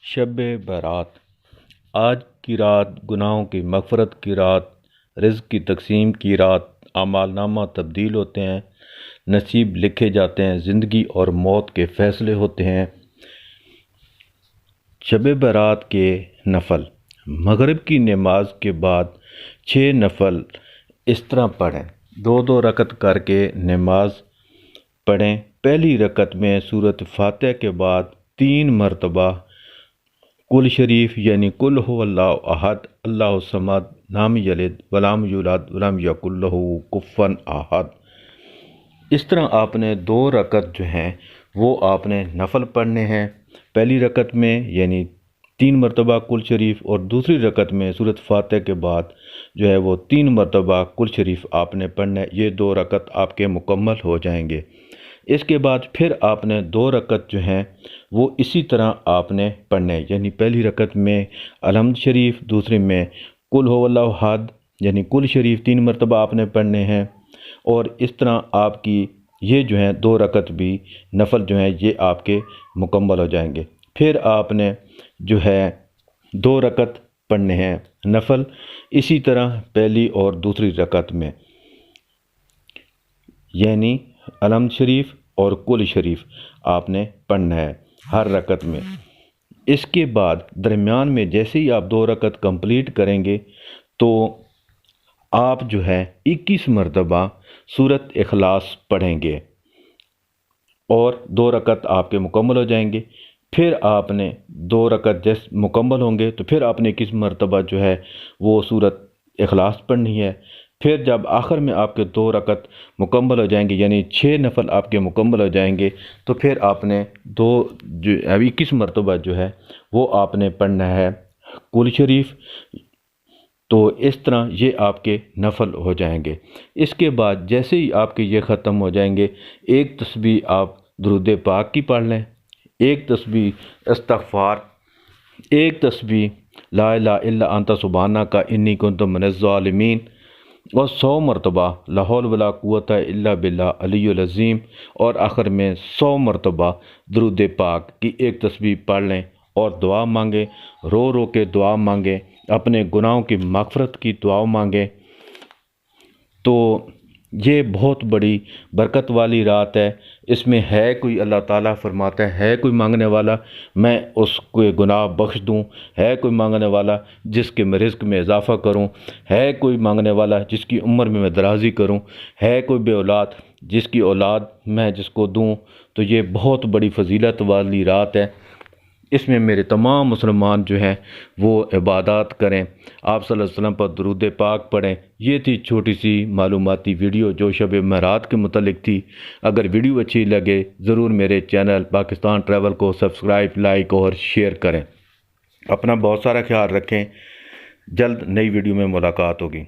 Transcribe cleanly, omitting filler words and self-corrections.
شب برات۔ آج کی رات گناہوں کی مغفرت کی رات، رزق کی تقسیم کی رات، اعمال نامہ تبدیل ہوتے ہیں، نصیب لکھے جاتے ہیں، زندگی اور موت کے فیصلے ہوتے ہیں۔ شب برات کے نفل: مغرب کی نماز کے بعد 6 نفل اس طرح پڑھیں۔ 2 رکعت کر کے نماز پڑھیں۔ پہلی رکعت میں سورۃ فاتحہ کے بعد 3 مرتبہ کل شریف یعنی قل هو اللہ احد اللہ الصمد لم یلد ولم یولد ولم یکن لہ کفوا احد۔ اس طرح آپ نے 2 رکعت جو ہیں وہ آپ نے نفل پڑھنے ہیں۔ پہلی رکعت میں یعنی 3 مرتبہ کل شریف، اور دوسری رکعت میں سورۃ فاتحہ کے بعد جو ہے وہ 3 مرتبہ کل شریف آپ نے پڑھنا ہے۔ یہ 2 رکعت آپ کے مکمل ہو جائیں گے۔ اس کے بعد پھر آپ نے 2 رکعت جو ہیں وہ اسی طرح آپ نے پڑھنے ہیں، یعنی پہلی رکعت میں الحمد شریف، دوسری میں قل هو اللہ احد یعنی کل شریف 3 مرتبہ آپ نے پڑھنے ہیں، اور اس طرح آپ کی یہ جو ہیں 2 رکعت بھی نفل جو ہیں یہ آپ کے مکمل ہو جائیں گے۔ پھر آپ نے جو ہے 2 رکعت پڑھنے ہیں نفل، اسی طرح پہلی اور دوسری رکعت میں، یعنی الحمد شریف اور کل شریف آپ نے پڑھنا ہے ہر رکعت میں۔ اس کے بعد درمیان میں جیسے ہی آپ 2 رکعت کمپلیٹ کریں گے تو آپ جو ہے 21 مرتبہ سورۃ اخلاص پڑھیں گے، اور 2 رکعت آپ کے مکمل ہو جائیں گے۔ پھر آپ نے 2 رکعت جیسے مکمل ہوں گے تو پھر آپ نے 21 مرتبہ جو ہے وہ سورۃ اخلاص پڑھنی ہے۔ پھر جب آخر میں آپ کے 2 رکعت مکمل ہو جائیں گے، یعنی 6 نفل آپ کے مکمل ہو جائیں گے، تو پھر آپ نے 21 مرتبہ جو ہے وہ آپ نے پڑھنا ہے کل شریف۔ تو اس طرح یہ آپ کے نفل ہو جائیں گے۔ اس کے بعد جیسے ہی آپ کے یہ ختم ہو جائیں گے، ایک تسبیح آپ درود پاک کی پڑھ لیں، ایک تسبیح استغفار، ایک تسبیح لا الہ الا انت سبحانک انی کنت من الظالمین، اور 100 مرتبہ لا حول ولا قوت الا باللہ العلی العظیم، اور آخر میں 100 مرتبہ درود پاک کی ایک تسبیح پڑھ لیں اور دعا مانگیں، رو رو کے دعا مانگیں، اپنے گناہوں کی مغفرت کی دعا مانگیں۔ تو یہ بہت بڑی برکت والی رات ہے۔ اس میں ہے کوئی، اللہ تعالیٰ فرماتا ہے کوئی مانگنے والا میں اس کو گناہ بخش دوں، ہے کوئی مانگنے والا جس کے میں رزق میں اضافہ کروں، ہے کوئی مانگنے والا جس کی عمر میں درازی کروں، ہے کوئی بے اولاد جس کی اولاد میں جس کو دوں۔ تو یہ بہت بڑی فضیلت والی رات ہے۔ اس میں میرے تمام مسلمان جو ہیں وہ عبادات کریں، آپ صلی اللہ علیہ وسلم پر درود پاک پڑھیں۔ یہ تھی چھوٹی سی معلوماتی ویڈیو جو شب برات کے متعلق تھی۔ اگر ویڈیو اچھی لگے ضرور میرے چینل پاکستان ٹریول کو سبسکرائب، لائک اور شیئر کریں۔ اپنا بہت سارا خیال رکھیں۔ جلد نئی ویڈیو میں ملاقات ہوگی۔